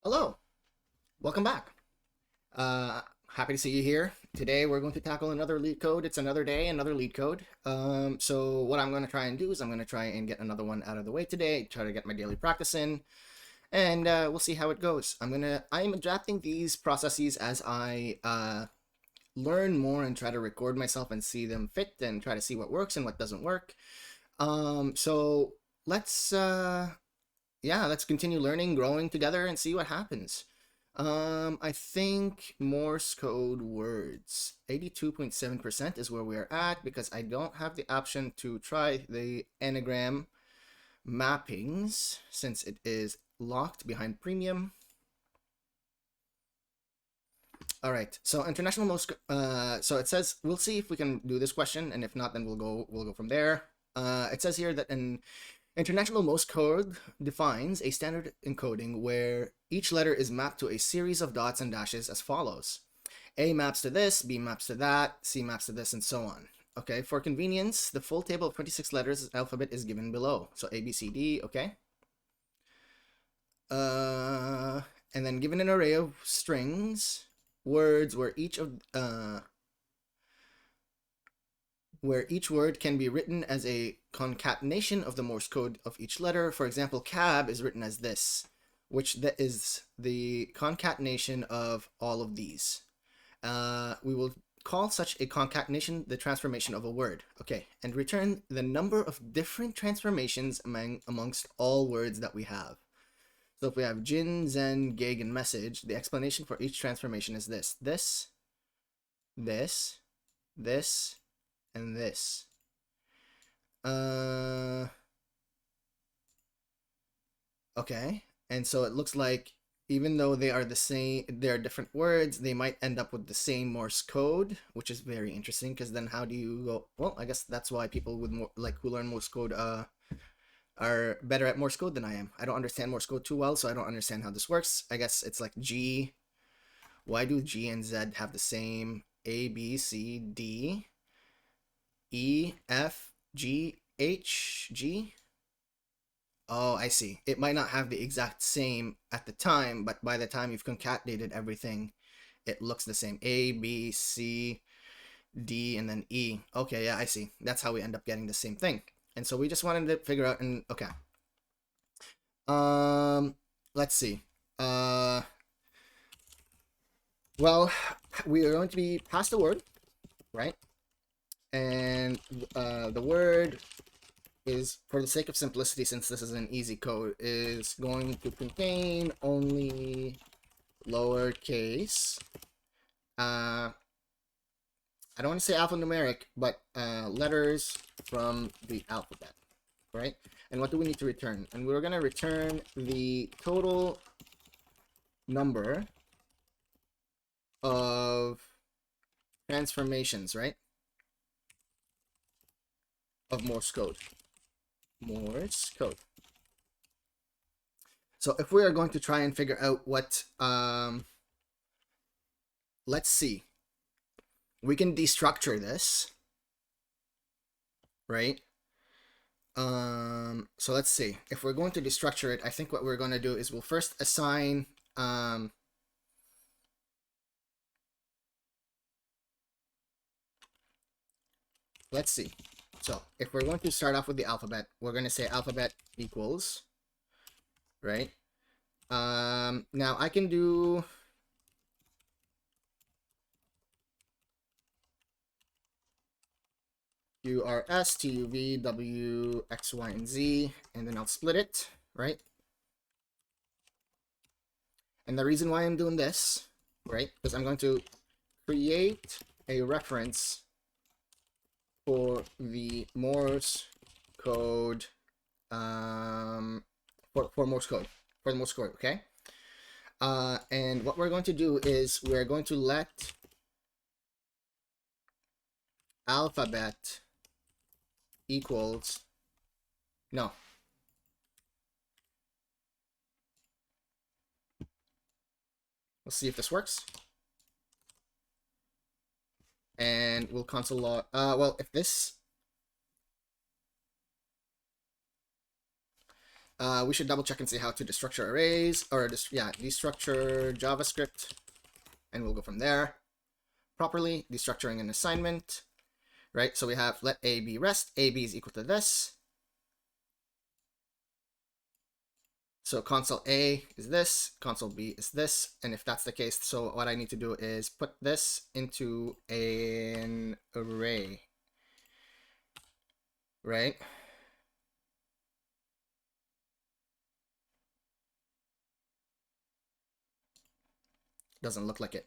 Hello, welcome back. Happy to see you here. Today we're going to tackle another lead code. It's another day, another lead code. So what I'm going to try and do is I'm going to try and get another one out of the way today, try to get my daily practice in, and we'll see how it goes. I'm adapting these processes as I learn more and try to record myself and see them fit and try to see what works and what doesn't work. So let's yeah, let's continue learning, growing together, and see what happens. I think Morse code words. 82.7% is where we are at because I don't have the option to try the anagram mappings since it is locked behind premium. All right, so international Morse. So it says we'll see if we can do this question, and if not, then we'll go from there. It says here that an International Morse code defines a standard encoding where each letter is mapped to a series of dots and dashes as follows. A maps to this, B maps to that, C maps to this, and so on. Okay, for convenience, the full table of 26 letters alphabet is given below. So A, B, C, D, okay? Uh, and then given an array of strings, words where each word can be written as a concatenation of the Morse code of each letter. For example, cab is written as this, which is the concatenation of all of these. We will call such a concatenation the transformation of a word. Okay, and return the number of different transformations amongst all words that we have. So if we have Jin, Zen, Gig, and Message, the explanation for each transformation is this, this, and this. Okay. And so it looks like even though they are the same, they're different words, they might end up with the same Morse code, which is very interesting because then how do you go? Well, I guess that's why people with more like who learn Morse code are better at Morse code than I am. I don't understand Morse code too well, so I don't understand how this works. I guess it's like G. Why do G and Z have the same A, B, C, D, E, F, G, H, G? Oh, I see. It might not have the exact same at the time, but by the time you've concatenated everything, it looks the same. A, B, C, D, and then E. Okay, yeah, I see. That's how we end up getting the same thing. And so we just wanted to figure out and okay. Um, let's see. Uh, well, we are going to be past the word, right? And the word is, for the sake of simplicity, since this is an easy code, is going to contain only lowercase. I don't want to say alphanumeric, but letters from the alphabet, right? And what do we need to return? And we're going to return the total number of transformations, right? Of Morse code. Morse code. So if we are going to try and figure out what, let's see. We can destructure this, right? So let's see. If we're going to destructure it, I think what we're going to do is we'll first assign, let's see. So if we're going to start off with the alphabet, we're going to say alphabet equals, right? Now I can do U, R, S, T, U, V, W, X, Y, and Z, and then I'll split it, right? And the reason why I'm doing this, right, because I'm going to create a reference for the Morse code, for Morse code, for the Morse code, okay? And what we're going to do is we're going to let alphabet equals, no. Let's see if this works. And we'll console log, well, if this, we should double check and see how to destructure arrays, or destructure JavaScript, and we'll go from there. Properly, destructuring an assignment, right? So we have let A be rest, AB is equal to this. So console A is this, console B is this, and if that's the case, so what I need to do is put this into an array, right? Doesn't look like it.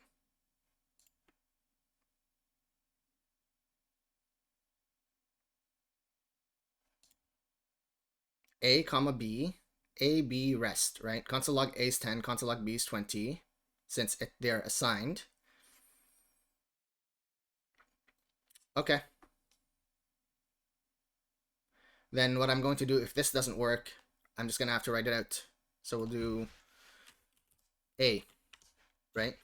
A comma B, A, B, rest, right? Console log A is 10, console log B is 20, since they're assigned. Okay. Then what I'm going to do, if this doesn't work, I'm just going to have to write it out. So we'll do A, right?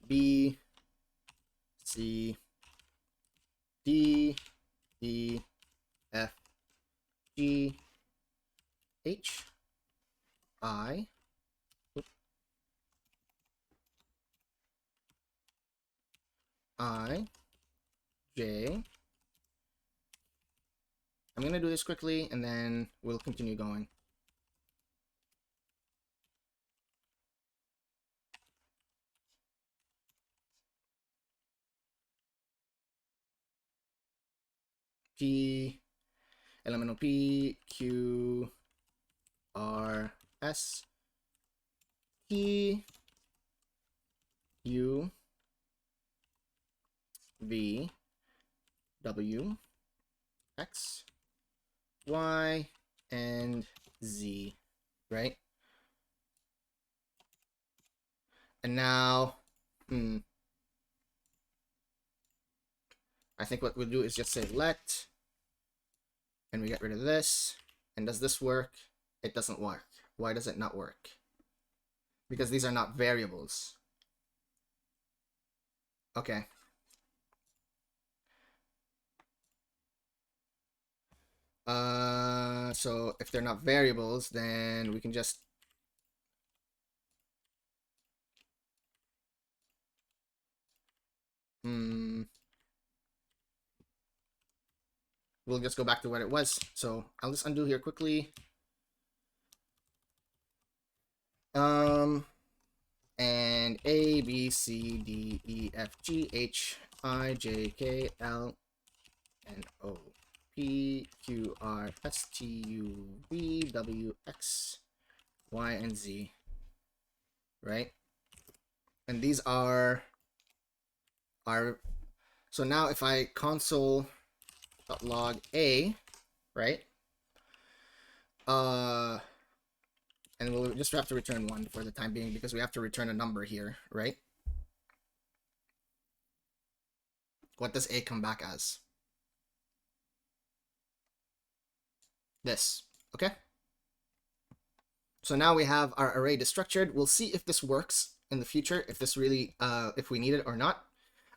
B, C, D, E, F, G, H, I, I, J. I'm going to do this quickly, and then we'll continue going. P, elemental P, Q, R, S, T, U, V, W, X, Y, and Z, right? And now, I think what we'll do is just say let, and we get rid of this. And does this work? It doesn't work. Why does it not work? Because these are not variables. Okay. So if they're not variables, then we can just we'll just go back to what it was. So I'll just undo here quickly. And A, B, C, D, E, F, G, H, I, J, K, L, N, O, P, Q, R, S, T, U, V, W, X, Y, and Z, right? And these are our, so now if I console.log A, right? And we'll just have to return 1 for the time being because we have to return a number here, right? What does A come back as? This, okay? So now we have our array destructured. We'll see if this works in the future, if this really, if we need it or not.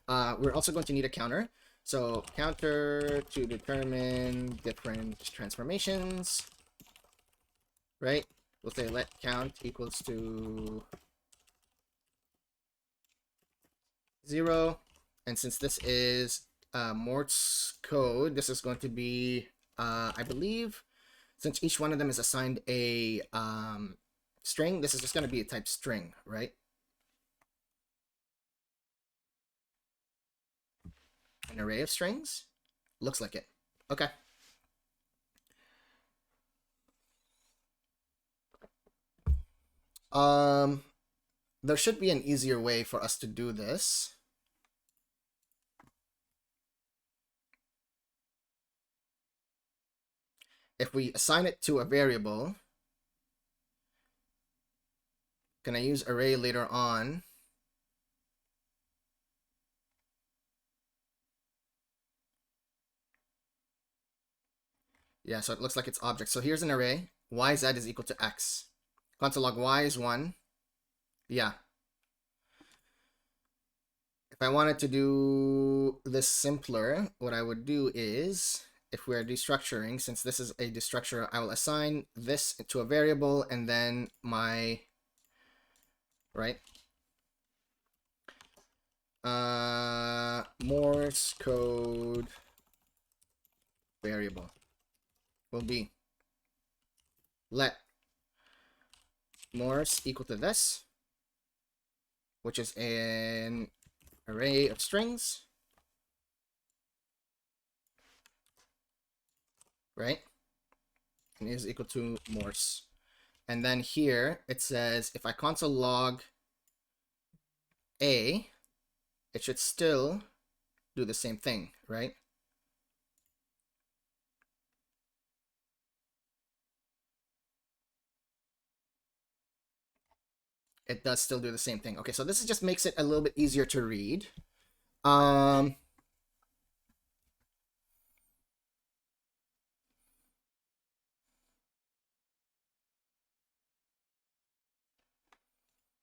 We're also going to need a counter. So counter to determine different transformations, right? We'll say let count equals to 0. And since this is Morse code, this is going to be, I believe, since each one of them is assigned a string, this is just going to be a type string, right? An array of strings? Looks like it. Okay. There should be an easier way for us to do this. If we assign it to a variable, can I use array later on? Yeah, so it looks like it's object. So here's an array. YZ is equal to X. Console log Y is 1. Yeah. If I wanted to do this simpler, what I would do is if we're destructuring, since this is a destructure, I will assign this to a variable and then my, right? Morse code variable will be let Morse equal to this, which is an array of strings, right? And is equal to Morse. And then here it says if I console log A, it should still do the same thing, right? It does still do the same thing. Okay, so this just makes it a little bit easier to read.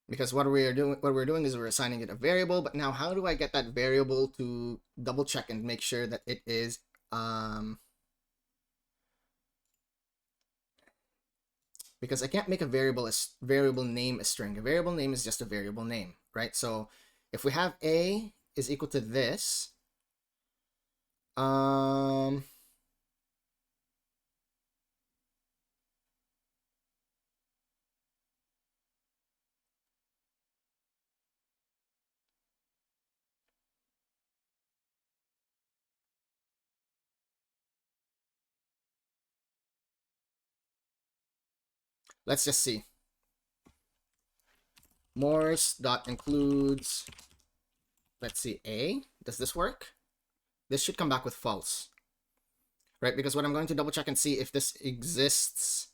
Because what we're doing is we're assigning it a variable, but now how do I get that variable to double check and make sure that it is because I can't make a variable name a string. A variable name is just a variable name, right? So if we have A is equal to this, let's just see. Morse dot includes, let's see, A. Does this work? This should come back with false, right? Because what I'm going to double check and see if this exists,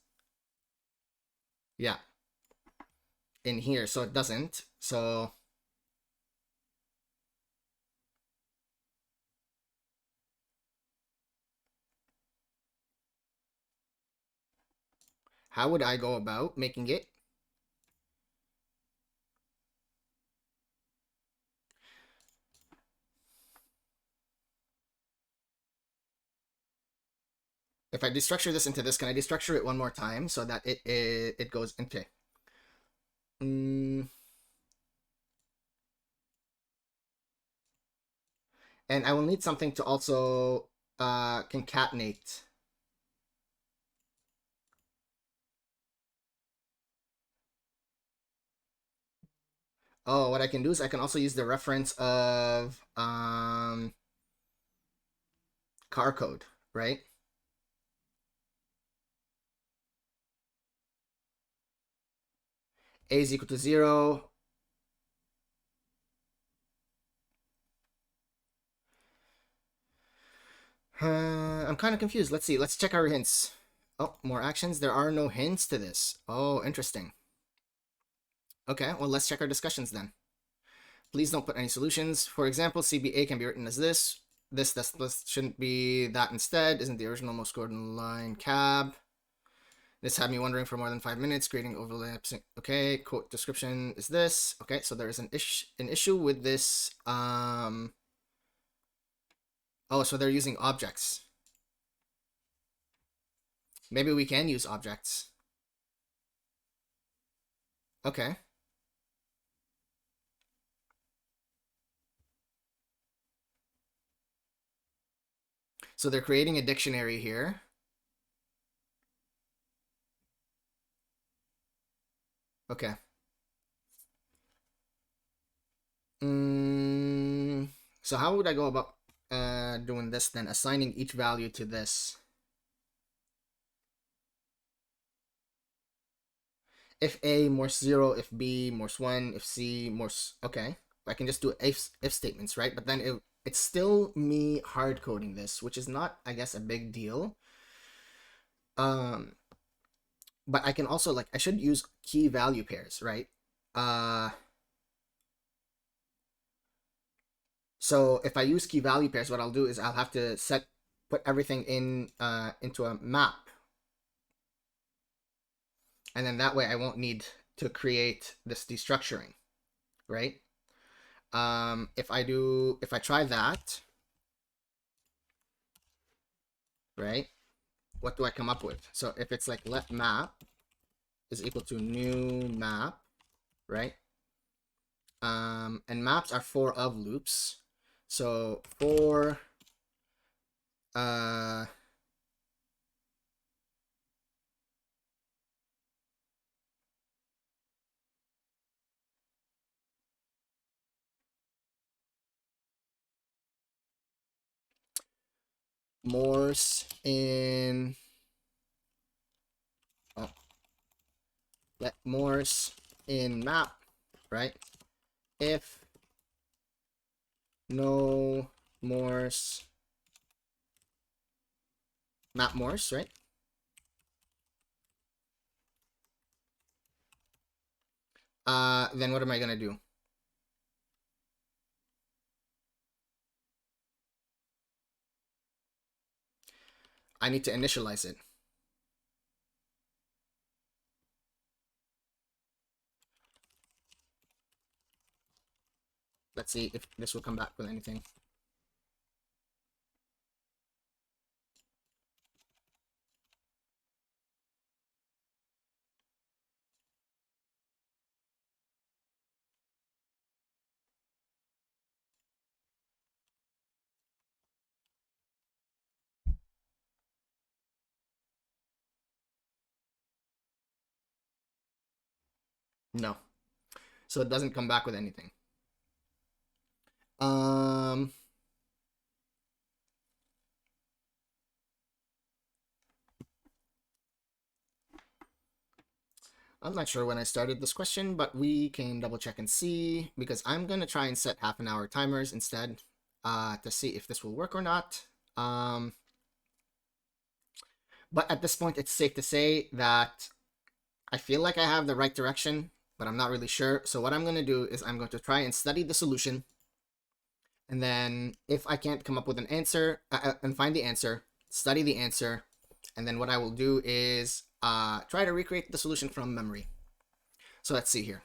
yeah, in here. So it doesn't. So how would I go about making it? If I destructure this into this, can I destructure it one more time so that it goes into? And I will need something to also concatenate. Oh, what I can do is I can also use the reference of car code, right? A is equal to 0. I'm kind of confused. Let's see. Let's check our hints. Oh, more actions. There are no hints to this. Oh, interesting. Okay, well, let's check our discussions then. Please don't put any solutions. For example, CBA can be written as this. This shouldn't be that instead. Isn't the original most code in line cab? This had me wondering for more than 5 minutes, creating overlaps. Okay, quote description is this. Okay, so there is an issue with this. Oh, so they're using objects. Maybe we can use objects. Okay. So they're creating a dictionary here. Okay. So how would I go about doing this then? Assigning each value to this. If A, Morse 0, if B, Morse 1, if C, Morse... Okay. I can just do if statements, right? But then it's still me hard coding this, which is not, I guess, a big deal. But I can also, like, I should use key value pairs, right? So if I use key value pairs, what I'll do is I'll have to put everything in into a map. And then that way I won't need to create this destructuring, right? If I try that, right? What do I come up with? So if it's like let map is equal to new map, right? And maps are for of loops. So for Morse in let Morse in map, right? If no Morse map Morse, right? Then what am I gonna do? I need to initialize it. Let's see if this will come back with anything. No. So it doesn't come back with anything. I'm not sure when I started this question, but we can double check and see, because I'm gonna try and set half-an-hour timers instead to see if this will work or not. But at this point, it's safe to say that I feel like I have the right direction, but I'm not really sure. So what I'm going to do is I'm going to try and study the solution. And then if I can't come up with an answer and find the answer, study the answer. And then what I will do is try to recreate the solution from memory. So let's see here.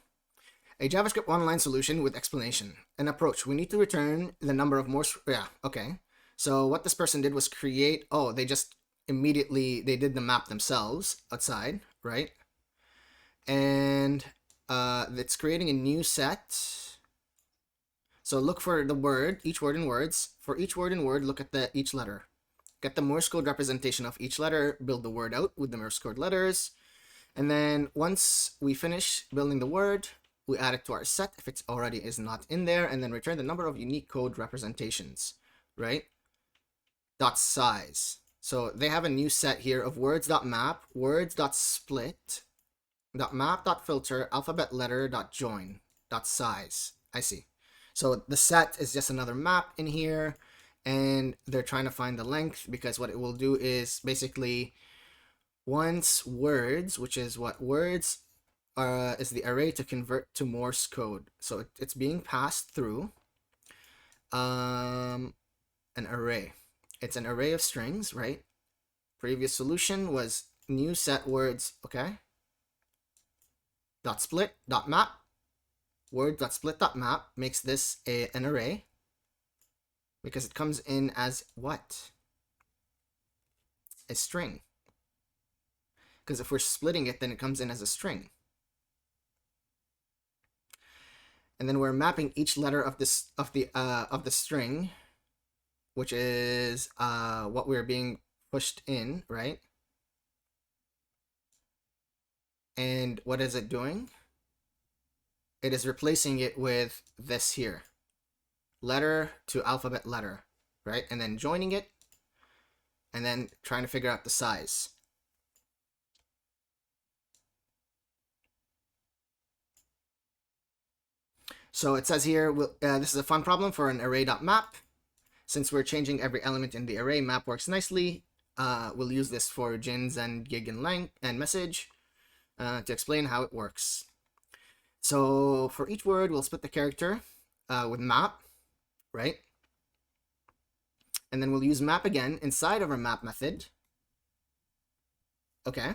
A JavaScript one-line solution with explanation. An approach. We need to return the number of Morse. Yeah, okay. So what this person did was create, they just immediately, they did the map themselves outside, right? And it's creating a new set. So look for the word, each word in words. For each word in word, look at each letter. Get the Morse code representation of each letter, build the word out with the Morse code letters. And then once we finish building the word, we add it to our set if it already is not in there, and then return the number of unique code representations, right? Dot size. So they have a new set here of words.map, words.split, .map.filter, alphabet letter .join .size. I see. So the set is just another map in here, and they're trying to find the length, because what it will do is basically once words, which is what words is the array to convert to Morse code. So it's being passed through an array. It's an array of strings, right? Previous solution was new set words, okay? Dot split dot map word dot split dot map makes this an array, because it comes in as what? A string. Because if we're splitting it, then it comes in as a string. And then we're mapping each letter of the string, which is what we're being pushed in, right? And what is it doing? It is replacing it with this here, letter to alphabet letter, right? And then joining it, and then trying to figure out the size. So it says here, this is a fun problem for an array.map. Since we're changing every element in the array, map works nicely. We'll use this for gins and gig and length and message to explain how it works. So for each word, we'll split the character with map, right? And then we'll use map again inside of our map method. Okay.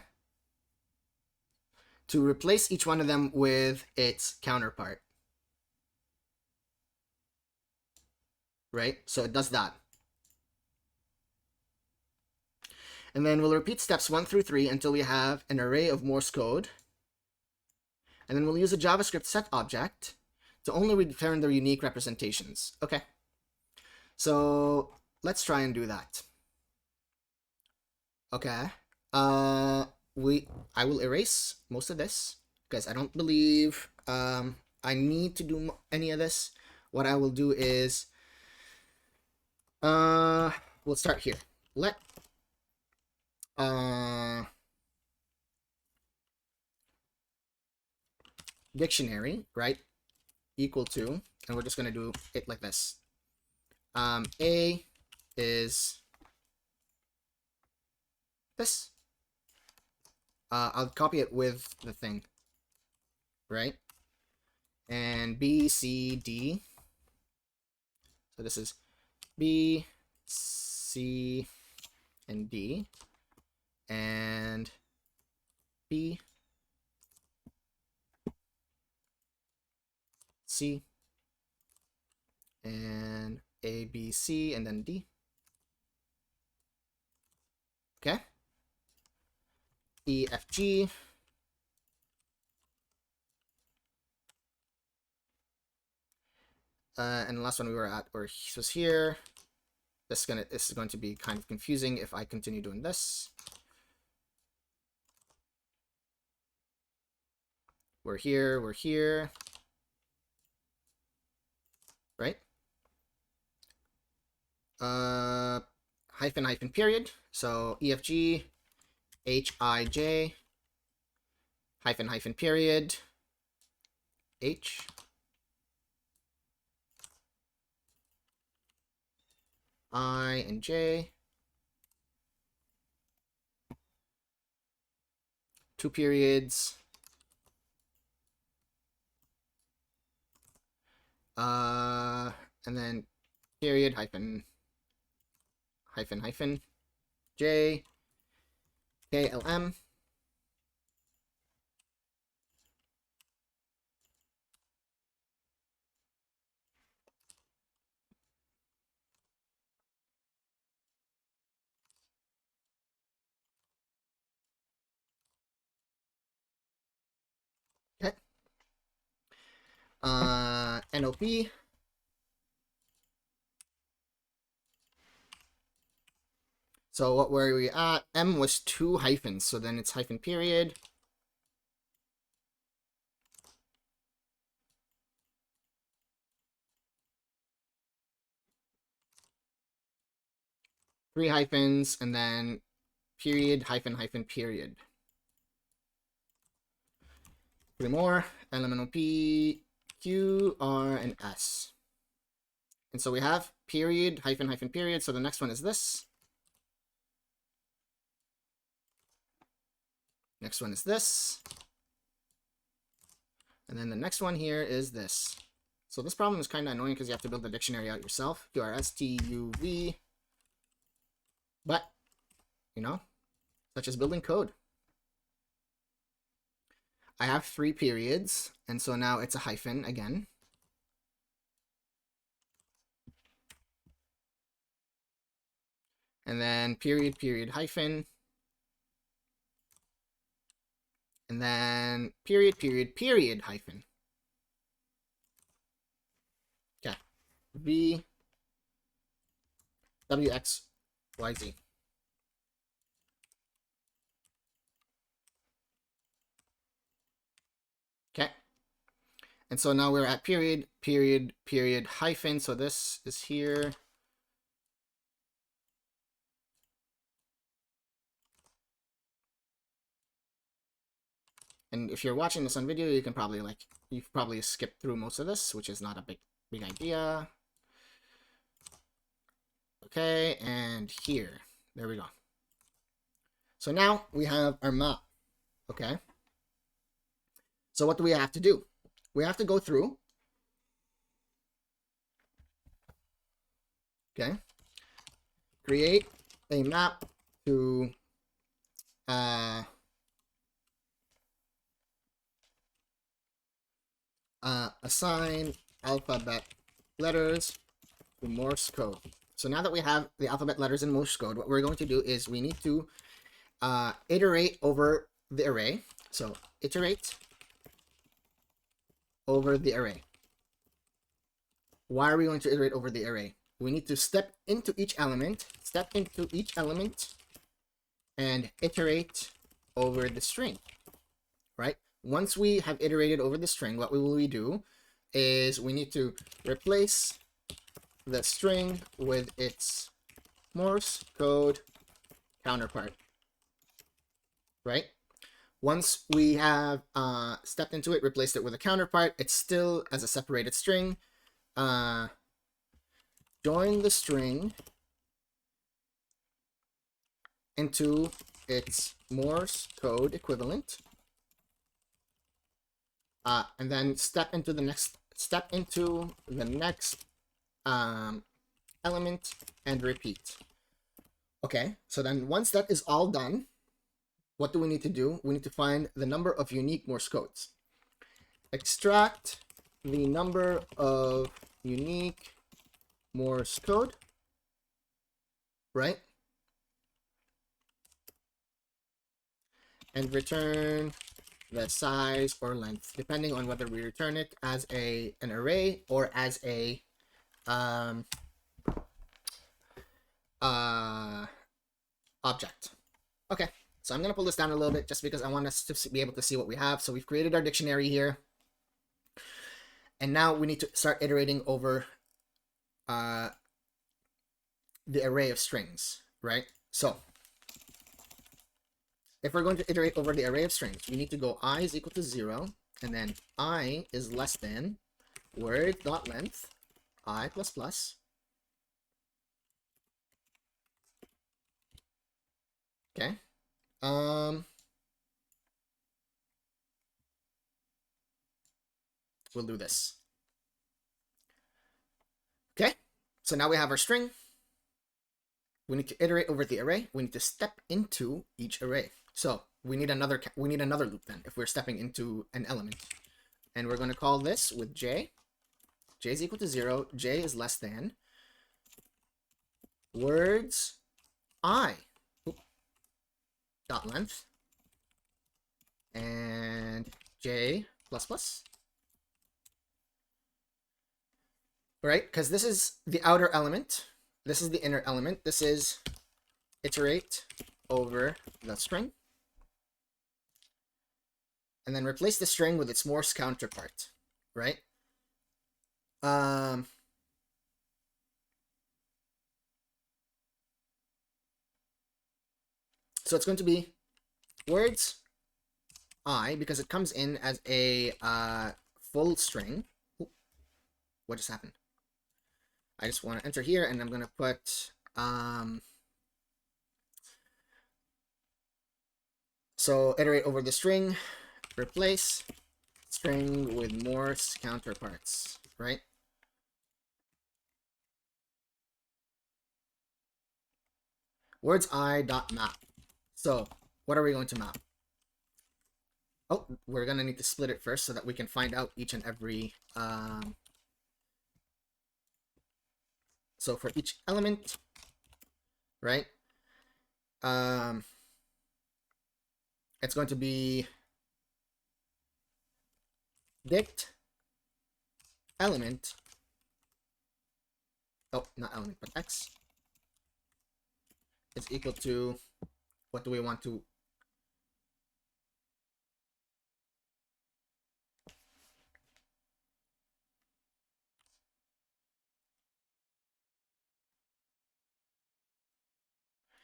To replace each one of them with its counterpart. Right? So it does that. And then we'll repeat steps 1 through 3 until we have an array of Morse code. And then we'll use a JavaScript set object to only return their unique representations. Okay. So let's try and do that. Okay. I will erase most of this because I don't believe I need to do any of this. What I will do is we'll start here. Let dictionary, right, equal to, and we're just gonna do it like this. A is this. I'll copy it with the thing, right? And B, C, D. So this is B, C, and D. And B, C, and A, B, C, and then D. Okay. E, F, G. And the last one we were at, or was here. This is going to be kind of confusing if I continue doing this. We're here, right? Hyphen, hyphen, period. So EFG, HIJ, hyphen, hyphen, period, H. I and J. 2 periods. And then period, hyphen, hyphen, hyphen, J, KLM. Okay. NOP. So what were we at? M was 2 hyphens, so then it's hyphen period. Three hyphens, and then period, hyphen, hyphen, period. 3 more. Elemental P, Q, R, and S. And so we have period, hyphen, hyphen, period. So the next one is this. Next one is this. And then the next one here is this. So this problem is kind of annoying because you have to build the dictionary out yourself. QRSTUV. But, you know, such as building code. I have 3 periods, and so now it's a hyphen again. And then period, period, hyphen. And then period, period, period, hyphen. Okay. V, W, X, Y, Z. Okay. And so now we're at period, period, period, hyphen. So this is here. And if you're watching this on video, you can probably you've probably skipped through most of this, which is not a big idea. Okay, and here. There we go. So now we have our map. Okay. So what do we have to do? We have to go through. Okay. Create a map to assign alphabet letters to Morse code. So now that we have the alphabet letters in Morse code, what we're going to do is we need to iterate over the array. So iterate over the array. Why are we going to iterate over the array? We need to step into each element, and iterate over the string, right? Once we have iterated over the string, what we do is we need to replace the string with its Morse code counterpart, right? Once we have stepped into it, replaced it with a counterpart, it's still as a separated string. Join the string into its Morse code equivalent, and then step into the next element and repeat. Okay, so then once that is all done, what do we need to do? We need to find the number of unique Morse codes. Extract the number of unique Morse code, right? And return the size or length, depending on whether we return it as an array or as a object. Okay, so I'm going to pull this down a little bit just because I want us to be able to see what we have. So we've created our dictionary here. And now we need to start iterating over the array of strings, right? So if we're going to iterate over the array of strings, we need to go I is equal to 0, and then I is less than word.length, I plus plus. Okay. We'll do this. Okay. So now we have our string. We need to iterate over the array. We need to step into each array. So we need another loop then if we're stepping into an element. And we're going to call this with j. J is equal to 0. J is less than words I dot length and j plus plus. Right? Because this is the outer element. This is the inner element. This is iterate over the string. And then replace the string with its Morse counterpart, right? So it's going to be words I, because it comes in as a full string. Ooh, what just happened? I just want to enter here, and I'm going to put so iterate over the string, replace string with Morse counterparts, right? Words I dot map. So what are we going to map? Oh, we're gonna need to split it first so that we can find out each and every so for each element, right? It's going to be dict element. Oh, not element, but x is equal to, what do we want to,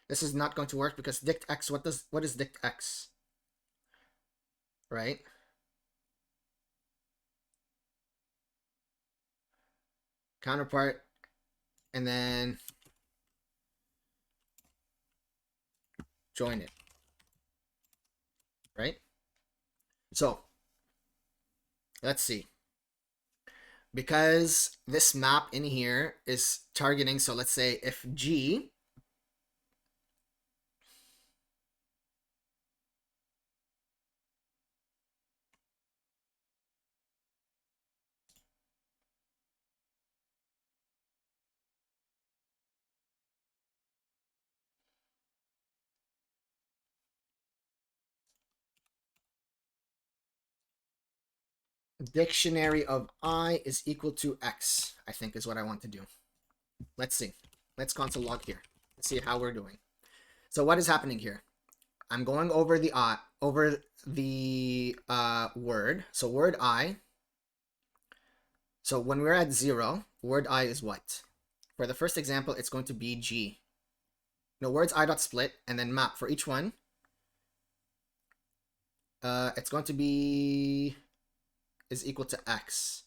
this is not going to work because dict x, what is dict x, right? Counterpart, and then join it, right? So let's see. Because this map in here is targeting, so let's say if G Dictionary of I is equal to X, I think is what I want to do. Let's see. Let's console log here. Let's see how we're doing. So what is happening here? I'm going over the word. So word I. So when we're at 0, word I is what? For the first example, it's going to be G. No, words I dot split and then map for each one. It's going to be is equal to X.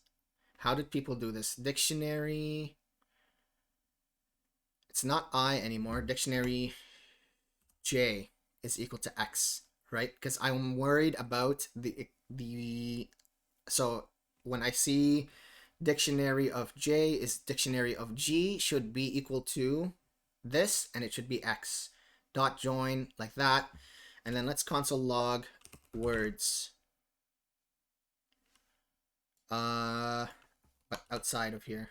How did people do this? Dictionary. It's not I anymore. Dictionary J is equal to X, right? Because I'm worried about the so when I see dictionary of J is dictionary of G should be equal to this, and it should be X. Dot join like that. And then let's console log words. But outside of here.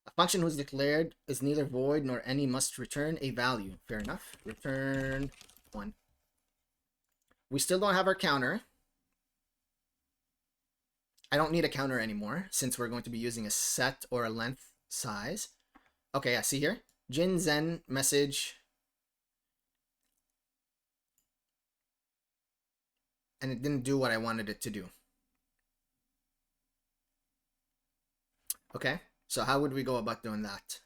A function whose declared is neither void nor any must return a value. Fair enough. Return 1. We still don't have our counter. I don't need a counter anymore since we're going to be using a set or a length size. Okay, yeah, see here? Jin Zen message. And it didn't do what I wanted it to do. Okay, so how would we go about doing that?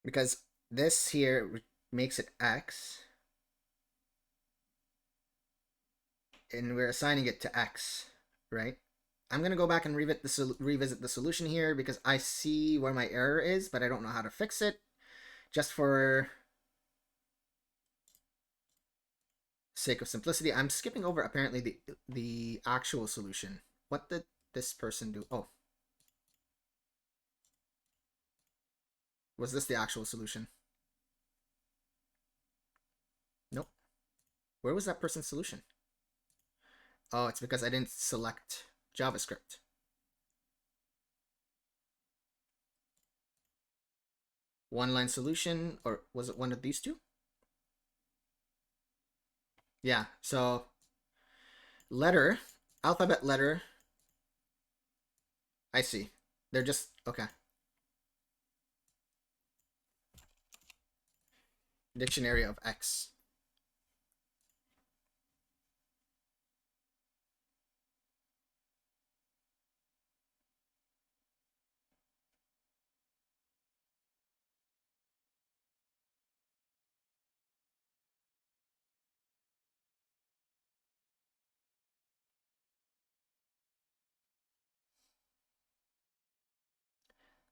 Because this here makes it X. And we're assigning it to X, right? I'm going to go back and revisit the solution here because I see where my error is, but I don't know how to fix it. Just for sake of simplicity, I'm skipping over apparently the actual solution. What did this person do? Oh. Was this the actual solution? Nope. Where was that person's solution? Oh, it's because I didn't select JavaScript. One-line solution, or was it one of these two? Yeah, so letter, alphabet letter. I see. They're just, okay. Dictionary of X.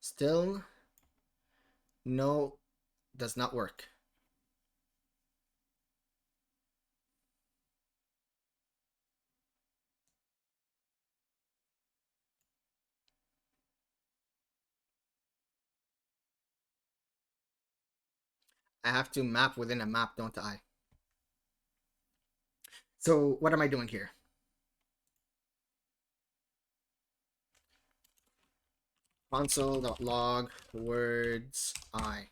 Still, no, does not work. I have to map within a map, don't I? So what am I doing here? Console.log words I.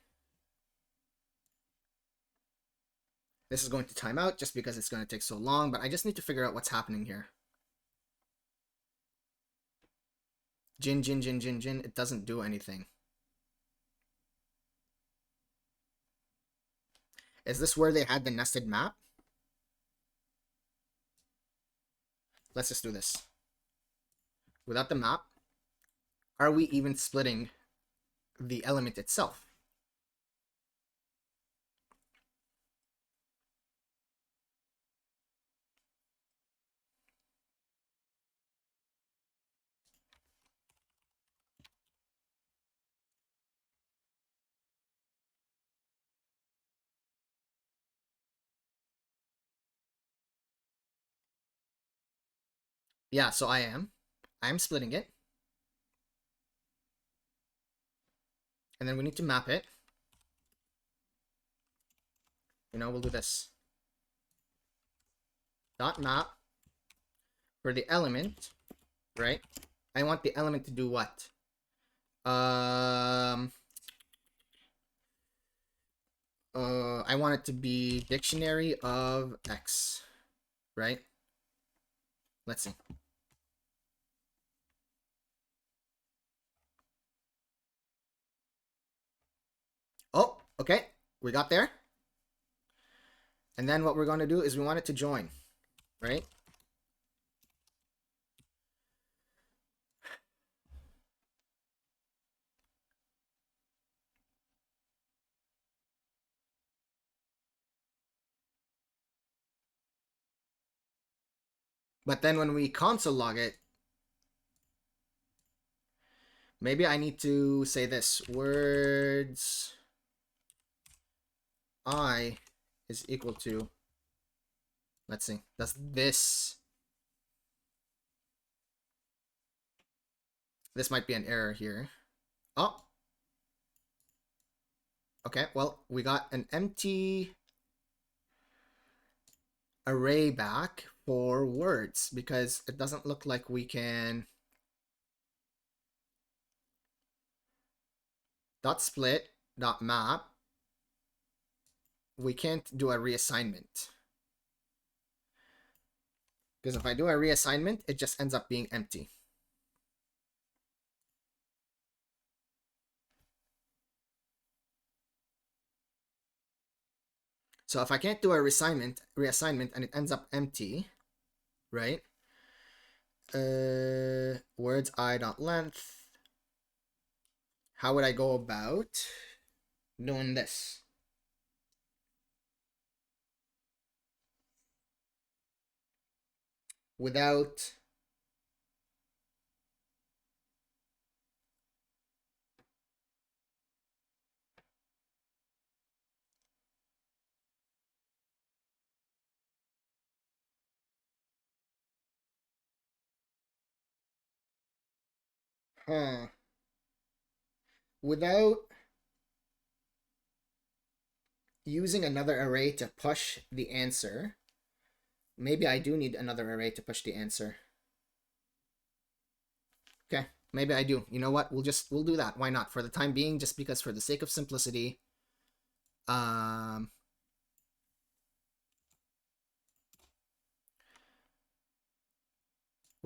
This is going to time out just because it's going to take so long, but I just need to figure out what's happening here. Jin, Jin, Jin, Jin, Jin. It doesn't do anything. Is this where they had the nested map? Let's just do this. Without the map, are we even splitting the element itself? Yeah, so I am. I am splitting it. And then we need to map it. We'll do this. Dot map for the element, right? I want the element to do what? I want it to be dictionary of X, right? Let's see. Oh, okay. We got there. And then what we're going to do is we want it to join, right? But then when we console log it, maybe I need to say this. Words I is equal to, let's see, does this might be an error here. Oh, okay, well, we got an empty array back for words because it doesn't look like we can dot split dot map. We can't do a reassignment because if I do a reassignment, it just ends up being empty. So if I can't do a reassignment and it ends up empty, right? Words I dot length. How would I go about doing this? Without without using another array to push the answer. Maybe I do need another array to push the answer. Okay, maybe I do. You know what? We'll do that. Why not? For the time being, just because for the sake of simplicity, we'll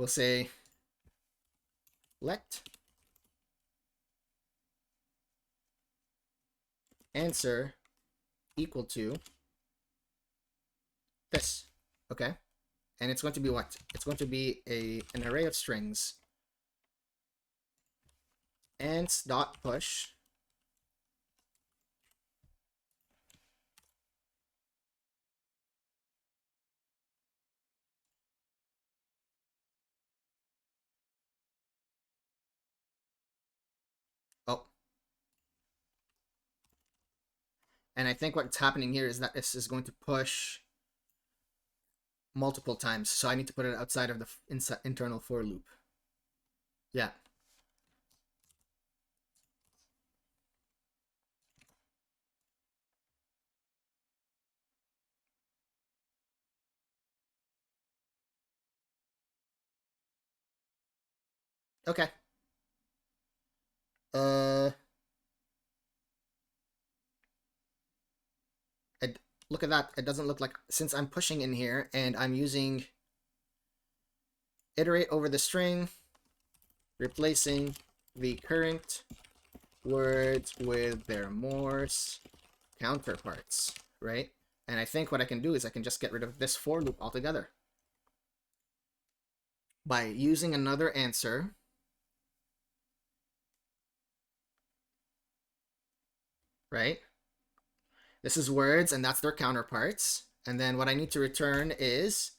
say let answer equal to this. Okay, and it's going to be what? It's going to be an array of strings. Ants dot push. Oh, and I think what's happening here is that this is going to push multiple times, so I need to put it outside of the internal for loop. Yeah. Okay. Look at that. It doesn't look like, since I'm pushing in here and I'm using iterate over the string, replacing the current words with their Morse counterparts, right? And I think what I can do is I can just get rid of this for loop altogether by using another answer. Right? This is words, and that's their counterparts. And then what I need to return is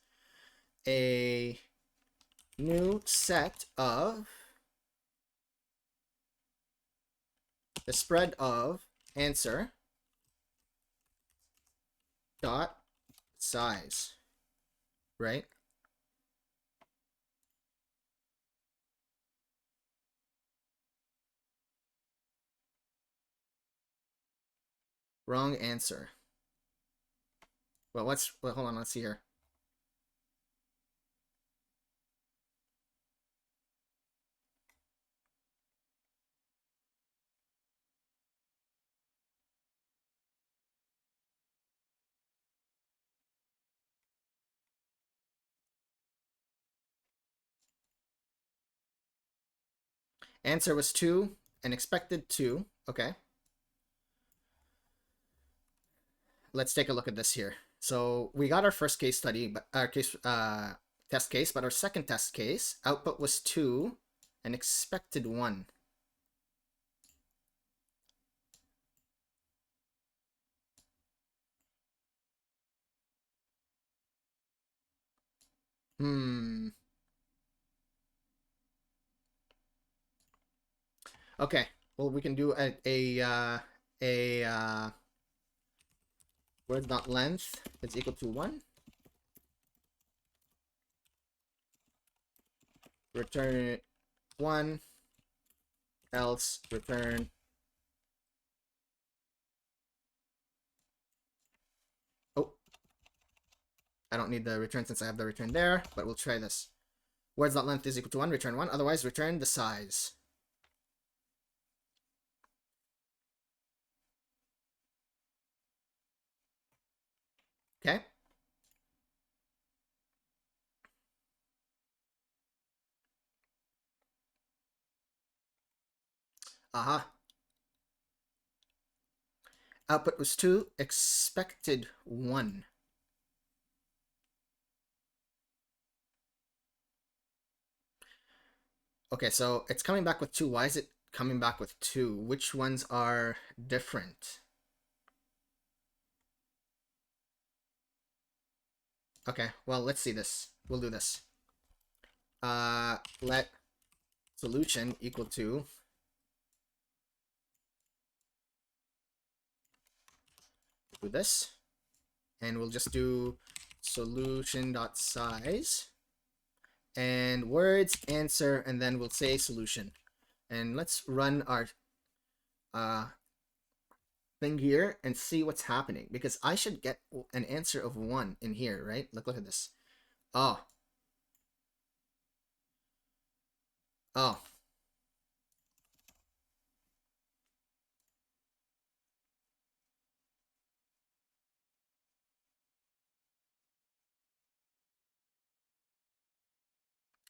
a new set of the spread of answer dot size, right? Wrong answer. Well, hold on, let's see here. Answer was 2 and expected 2. Okay. Let's take a look at this here. So we got our first case study, but our test case, but our second test case output was 2 and expected 1. Okay. Well, we can do a word.length is equal to 1. Return 1, else return I don't need the return since I have the return there, but we'll try this. Words.length is equal to 1, return 1, otherwise return the size. Okay. Aha. Output was 2, expected 1. Okay, so it's coming back with 2. Why is it coming back with 2? Which ones are different? Okay, well, let's see this. We'll do this. Let solution equal to do this, and we'll just do solution.size and words answer, and then we'll say solution, and let's run our thing here and see what's happening, because I should get an answer of 1 in here, right? Look at this. Oh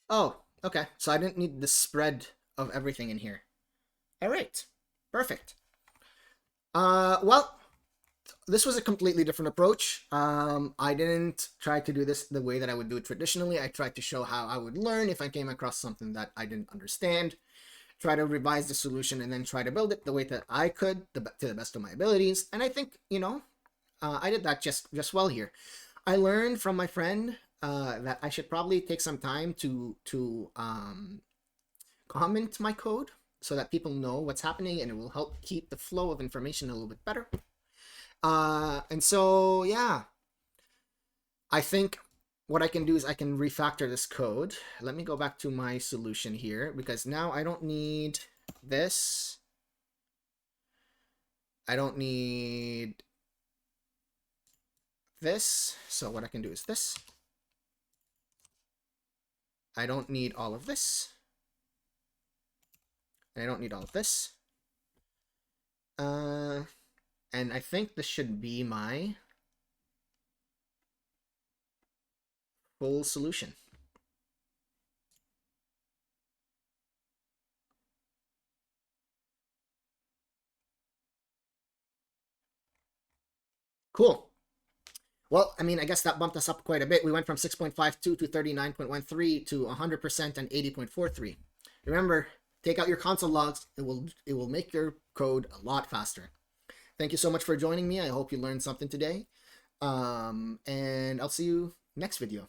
Oh, okay. So I didn't need the spread of everything in here. All right. Perfect. Well, this was a completely different approach. I didn't try to do this the way that I would do it traditionally. I tried to show how I would learn if I came across something that I didn't understand, try to revise the solution, and then try to build it the way that I could to the best of my abilities. And I think, I did that just well here. I learned from my friend that I should probably take some time to comment my code so that people know what's happening, and it will help keep the flow of information a little bit better. And so, yeah, I think what I can do is I can refactor this code. Let me go back to my solution here, because now I don't need this. I don't need this. So what I can do is this. I don't need all of this. And I don't need all of this. And I think this should be my full solution. Cool. Well, I mean, I guess that bumped us up quite a bit. We went from 6.52 to 39.13 to 100% and 80.43. Remember, take out your console logs. It will make your code a lot faster. Thank you so much for joining me. I hope you learned something today. And I'll see you next video.